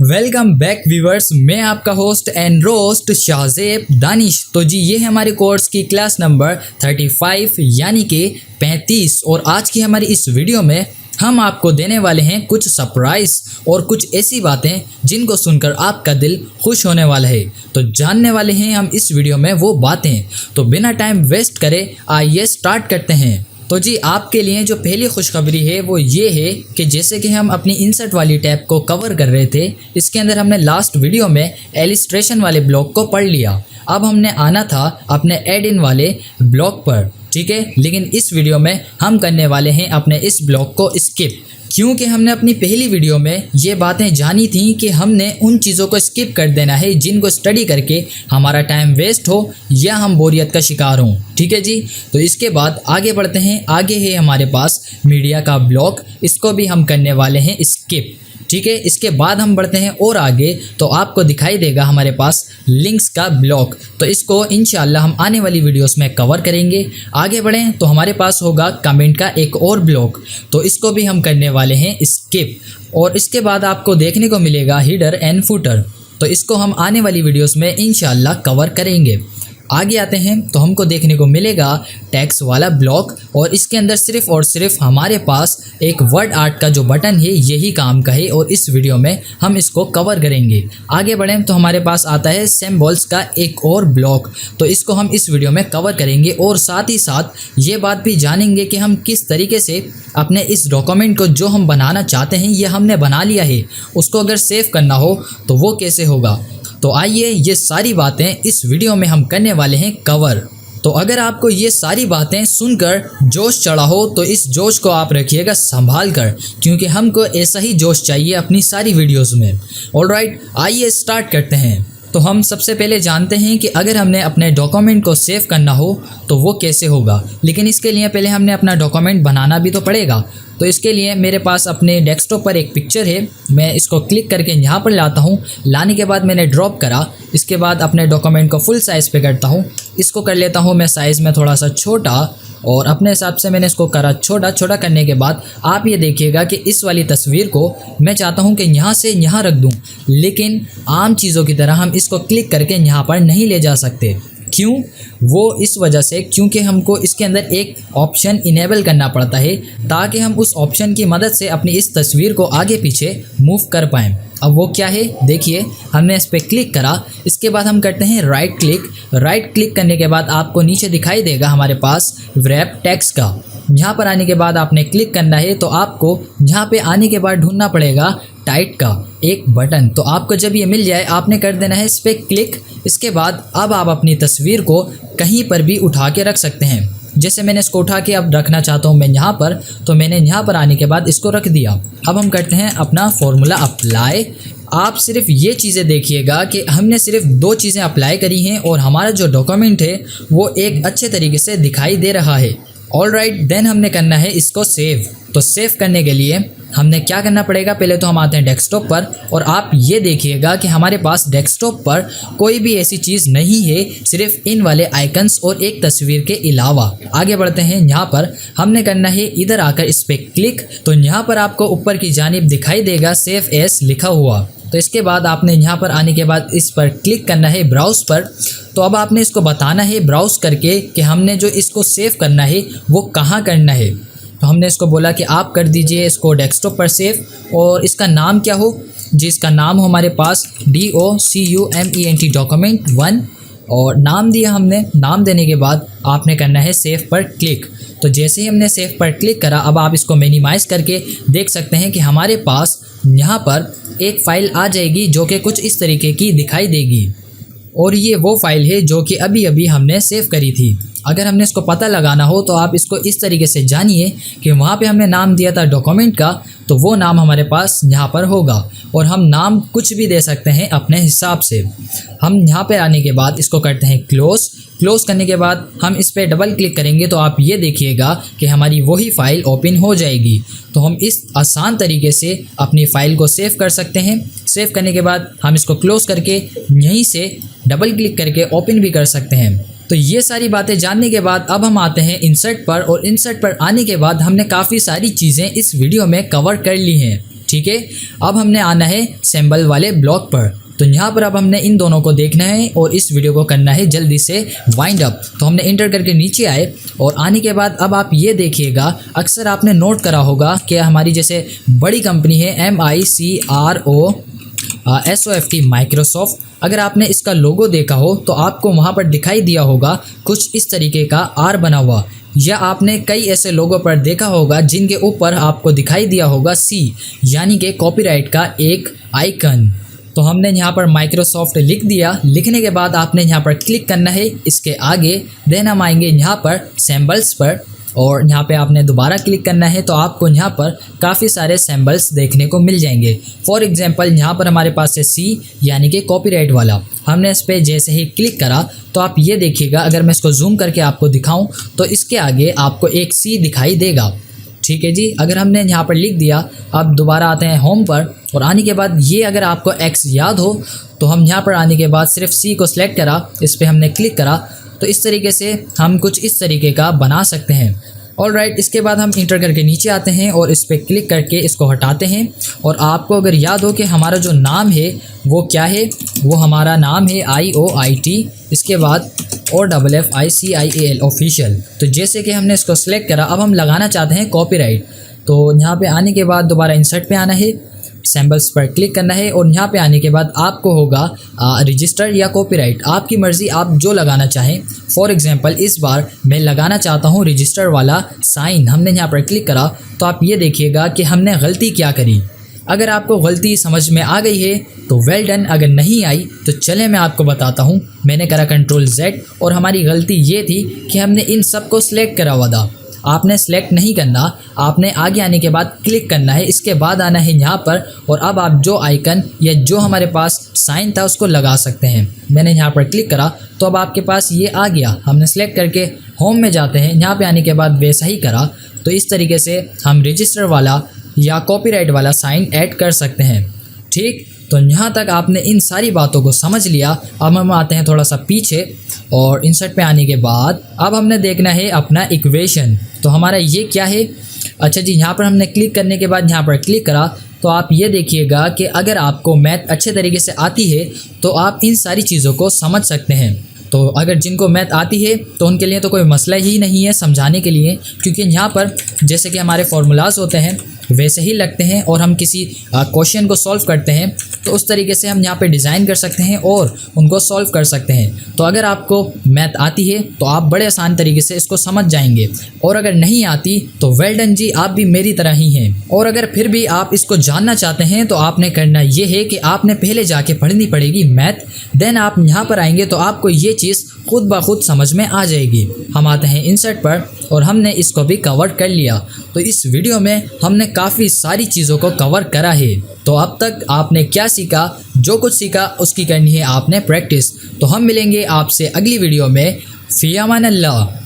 Welcome back viewers, मैं आपका host and roast Shahzeb Danish. तो जी ये है हमारे कोर्स की क्लास नंबर 35 यानी कि 35। और आज की हमारी इस वीडियो में हम आपको देने वाले हैं कुछ सरप्राइज और कुछ ऐसी बातें जिनको सुनकर आपका दिल खुश होने वाला है। तो जानने वाले हैं हम इस वीडियो में वो बातें। तो बिना टाइम वेस्ट करे आइए स्टार्ट करते हैं। तो जी आपके लिए जो पहली खुशखबरी है वो ये है कि जैसे कि हम अपनी इंसर्ट वाली टैब को कवर कर रहे थे, इसके अंदर हमने लास्ट वीडियो में एलिस्ट्रेशन वाले ब्लॉक को पढ़ लिया। अब हमने आना था अपने एड इन वाले ब्लॉक पर, ठीक है। लेकिन इस वीडियो में हम करने वाले हैं अपने इस ब्लॉक को स्किप, क्योंकि हमने अपनी पहली वीडियो में ये बातें जानी थी कि हमने उन चीज़ों को स्किप कर देना है जिनको स्टडी करके हमारा टाइम वेस्ट हो या हम बोरियत का शिकार हों, ठीक है जी। तो इसके बाद आगे बढ़ते हैं। आगे है हमारे पास मीडिया का ब्लॉक, इसको भी हम करने वाले हैं स्किप, ठीक है। इसके बाद हम बढ़ते हैं और आगे, तो आपको दिखाई देगा हमारे पास लिंक्स का ब्लॉक। तो इसको इंशाल्लाह हम आने वाली वीडियोस में कवर करेंगे। आगे बढ़ें तो हमारे पास होगा कमेंट का एक और ब्लॉक, तो इसको भी हम करने वाले हैं स्किप। और इसके बाद आपको देखने को मिलेगा हिडर एंड फुटर, तो इसको हम आने वाली वीडियोस में इंशाल्लाह कवर करेंगे। आगे आते हैं तो हमको देखने को मिलेगा टैक्स वाला ब्लॉक, और इसके अंदर सिर्फ और सिर्फ हमारे पास एक वर्ड आर्ट का जो बटन है यही काम का है, और इस वीडियो में हम इसको कवर करेंगे। आगे बढ़ें तो हमारे पास आता है सिंबल्स का एक और ब्लॉक, तो इसको हम इस वीडियो में कवर करेंगे। और साथ ही साथ ये बात भी जानेंगे कि हम किस तरीके से अपने इस डॉक्यूमेंट को जो हम बनाना चाहते हैं, ये हमने बना लिया है, उसको अगर सेव करना हो तो वो कैसे होगा। तो आइए ये सारी बातें इस वीडियो में हम करने वाले हैं कवर। तो अगर आपको ये सारी बातें सुनकर जोश चढ़ा हो तो इस जोश को आप रखिएगा संभाल कर, क्योंकि हमको ऐसा ही जोश चाहिए अपनी सारी वीडियोस में। ऑलराइट, आइए स्टार्ट करते हैं। तो हम सबसे पहले जानते हैं कि अगर हमने अपने डॉक्यूमेंट को सेव करना हो तो वो कैसे होगा। लेकिन इसके लिए पहले हमने अपना डॉक्यूमेंट बनाना भी तो पड़ेगा। तो इसके लिए मेरे पास अपने डेस्कटॉप पर एक पिक्चर है, मैं इसको क्लिक करके यहाँ पर लाता हूँ। लाने के बाद मैंने ड्रॉप करा, इसके बाद अपने डॉक्यूमेंट को फुल साइज़ पे करता हूँ। इसको कर लेता हूँ मैं साइज़ में थोड़ा सा छोटा, और अपने हिसाब से मैंने इसको करा छोटा। छोटा करने के बाद आप ये देखिएगा कि इस वाली तस्वीर को मैं चाहता हूँ कि यहाँ से यहाँ रख दूँ, लेकिन आम चीज़ों की तरह हम इसको क्लिक करके यहाँ पर नहीं ले जा सकते। क्यों? वो इस वजह से क्योंकि हमको इसके अंदर एक ऑप्शन इनेबल करना पड़ता है, ताकि हम उस ऑप्शन की मदद से अपनी इस तस्वीर को आगे पीछे मूव कर पाएँ। अब वो क्या है देखिए, हमने इस पर क्लिक करा, इसके बाद हम करते हैं राइट क्लिक। राइट क्लिक करने के बाद आपको नीचे दिखाई देगा हमारे पास रैप टेक्स्ट का। यहाँ पर आने के बाद आपने क्लिक करना है, तो आपको यहाँ पे आने के बाद ढूंढना पड़ेगा टाइट का एक बटन। तो आपको जब ये मिल जाए आपने कर देना है इस पर क्लिक। इसके बाद अब आप अपनी तस्वीर को कहीं पर भी उठा के रख सकते हैं। जैसे मैंने इसको उठा के अब रखना चाहता हूँ मैं यहाँ पर, तो मैंने यहाँ पर आने के बाद इसको रख दिया। अब हम करते हैं अपना फॉर्मूला अप्लाई। आप सिर्फ ये चीज़ें देखिएगा कि हमने सिर्फ 2 चीज़ें अप्लाई करी हैं और हमारा जो डॉक्यूमेंट है वो एक अच्छे तरीके से दिखाई दे रहा है। ऑलराइट, देन हमने करना है इसको सेव। तो सेव करने के लिए हमने क्या करना पड़ेगा, पहले तो हम आते हैं डेस्कटॉप पर, और आप ये देखिएगा कि हमारे पास डेस्कटॉप पर कोई भी ऐसी चीज़ नहीं है, सिर्फ इन वाले आइकन्स और एक तस्वीर के अलावा। आगे बढ़ते हैं, यहाँ पर हमने करना है इधर आकर इस पर क्लिक। तो यहाँ पर आपको ऊपर की जानिब दिखाई देगा सेव एस लिखा हुआ। तो इसके बाद आपने यहाँ पर आने के बाद इस पर क्लिक करना है ब्राउज पर। तो अब आपने इसको बताना है ब्राउज करके कि हमने जो इसको सेव करना है वो कहाँ करना है। तो हमने इसको बोला कि आप कर दीजिए इसको डेस्कटॉप पर सेव, और इसका नाम क्या हो, जिसका नाम हो हमारे पास DOCUMENT डॉक्यूमेंट 1, और नाम दिया हमने। नाम देने के बाद आपने करना है सेव पर क्लिक। तो जैसे ही हमने सेव पर क्लिक करा, अब आप इसको मिनिमाइज़ करके देख सकते हैं कि हमारे पास यहाँ पर एक फ़ाइल आ जाएगी जो कि कुछ इस तरीके की दिखाई देगी, और ये वो फाइल है जो कि अभी अभी हमने सेव करी थी। अगर हमने इसको पता लगाना हो तो आप इसको इस तरीके से जानिए कि वहाँ पे हमने नाम दिया था डॉक्यूमेंट का, तो वो नाम हमारे पास यहाँ पर होगा, और हम नाम कुछ भी दे सकते हैं अपने हिसाब से। हम यहाँ पे आने के बाद इसको करते हैं क्लोज। क्लोज करने के बाद हम इस पर डबल क्लिक करेंगे, तो आप ये देखिएगा कि हमारी वही फ़ाइल ओपन हो जाएगी। तो हम इस आसान तरीके से अपनी फ़ाइल को सेव कर सकते हैं। सेव करने के बाद हम इसको क्लोज़ करके यहीं से डबल क्लिक करके ओपन भी कर सकते हैं। तो ये सारी बातें जानने के बाद अब हम आते हैं इंसर्ट पर, और इंसर्ट पर आने के बाद हमने काफ़ी सारी चीज़ें इस वीडियो में कवर कर ली हैं। ठीक है, अब हमने आना है सिंबल वाले ब्लॉक पर। तो यहाँ पर अब हमने इन दोनों को देखना है और इस वीडियो को करना है जल्दी से वाइंड अप। तो हमने इंटर करके नीचे आए और आने के बाद अब आप ये देखिएगा, अक्सर आपने नोट करा होगा कि हमारी जैसे बड़ी कंपनी है MICROSOFT माइक्रोसॉफ्ट, अगर आपने इसका लोगो देखा हो तो आपको वहाँ पर दिखाई दिया होगा कुछ इस तरीके का R बना हुआ, या आपने कई ऐसे लोगों पर देखा होगा जिनके ऊपर आपको दिखाई दिया होगा C यानी कि कॉपीराइट का एक आइकन। तो हमने यहाँ पर माइक्रोसॉफ्ट लिख दिया। लिखने के बाद आपने यहाँ पर क्लिक करना है इसके आगे, देन हम आएंगे यहाँ पर सिंबल्स पर और यहाँ पे आपने दोबारा क्लिक करना है। तो आपको यहाँ पर काफ़ी सारे सिंबल्स देखने को मिल जाएंगे। फॉर एग्जांपल यहाँ पर हमारे पास है C यानी कि कॉपीराइट वाला। हमने इस पर जैसे ही क्लिक करा तो आप ये देखिएगा, अगर मैं इसको जूम करके आपको दिखाऊं तो इसके आगे आपको एक C दिखाई देगा। ठीक है जी, अगर हमने यहाँ पर लिख दिया, अब दोबारा आते हैं होम पर और आने के बाद ये अगर आपको X याद हो तो हम यहाँ पर आने के बाद सिर्फ C को सिलेक्ट करा, इस पर हमने क्लिक करा तो इस तरीके से हम कुछ इस तरीके का बना सकते हैं। ऑलराइट, इसके बाद हम इंटर करके नीचे आते हैं और इस पर क्लिक करके इसको हटाते हैं। और आपको अगर याद हो कि हमारा जो नाम है वो क्या है, वो हमारा नाम है IOIT, इसके बाद OFFICIAL ऑफिशियल। तो जैसे कि हमने इसको सिलेक्ट करा, अब हम लगाना चाहते हैं कॉपीराइट। तो यहाँ पे आने के बाद दोबारा इंसर्ट पे आना है, सिंबल्स पर क्लिक करना है और यहाँ पे आने के बाद आपको होगा रजिस्टर या कॉपीराइट, आपकी मर्ज़ी, आप जो लगाना चाहें। फॉर एग्जांपल इस बार मैं लगाना चाहता हूँ रजिस्टर वाला साइन। हमने यहाँ पर क्लिक करा तो आप ये देखिएगा कि हमने गलती क्या करी। अगर आपको गलती समझ में आ गई है तो वेल डन, अगर नहीं आई तो चले मैं आपको बताता हूँ। मैंने करा Ctrl+Z और हमारी गलती ये थी कि हमने इन सब को सिलेक्ट करा हुआ था। आपने सेलेक्ट नहीं करना, आपने आगे आने के बाद क्लिक करना है, इसके बाद आना है यहाँ पर और अब आप जो आइकन या जो हमारे पास साइन था उसको लगा सकते हैं। मैंने यहाँ पर क्लिक करा तो अब आपके पास ये आ गया। हमने सेलेक्ट करके होम में जाते हैं, यहाँ पे आने के बाद वैसा ही करा तो इस तरीके से हम रजिस्टर वाला या कॉपीराइट वाला साइन ऐड कर सकते हैं। ठीक, तो यहाँ तक आपने इन सारी बातों को समझ लिया। अब हम आते हैं थोड़ा सा पीछे और इंसर्ट पे आने के बाद अब हमने देखना है अपना इक्वेशन। तो हमारा ये क्या है, अच्छा जी, यहाँ पर हमने क्लिक करने के बाद यहाँ पर क्लिक करा तो आप ये देखिएगा कि अगर आपको मैथ अच्छे तरीके से आती है तो आप इन सारी चीज़ों को समझ सकते हैं। तो अगर जिनको मैथ आती है तो उनके लिए तो कोई मसला ही नहीं है समझाने के लिए, क्योंकि यहाँ पर जैसे कि हमारे फार्मूलाज होते हैं वैसे ही लगते हैं और हम किसी क्वेश्चन को सॉल्व करते हैं तो उस तरीके से हम यहाँ पे डिज़ाइन कर सकते हैं और उनको सॉल्व कर सकते हैं। तो अगर आपको मैथ आती है तो आप बड़े आसान तरीके से इसको समझ जाएंगे, और अगर नहीं आती तो वेल डन जी, आप भी मेरी तरह ही हैं। और अगर फिर भी आप इसको जानना चाहते हैं तो आपने करना ये है कि आपने पहले जाके पढ़नी पड़ेगी मैथ, देन आप यहाँ पर आएंगे तो आपको ये चीज़ खुद ब खुद समझ में आ जाएगी। हम आते हैं इंसर्ट पर और हमने इसको भी कवर कर लिया। तो इस वीडियो में हमने काफ़ी सारी चीज़ों को कवर करा है। तो अब तक आपने क्या सीखा, जो कुछ सीखा उसकी करनी है आपने प्रैक्टिस। तो हम मिलेंगे आपसे अगली वीडियो में। फ़ी अमान अल्लाह।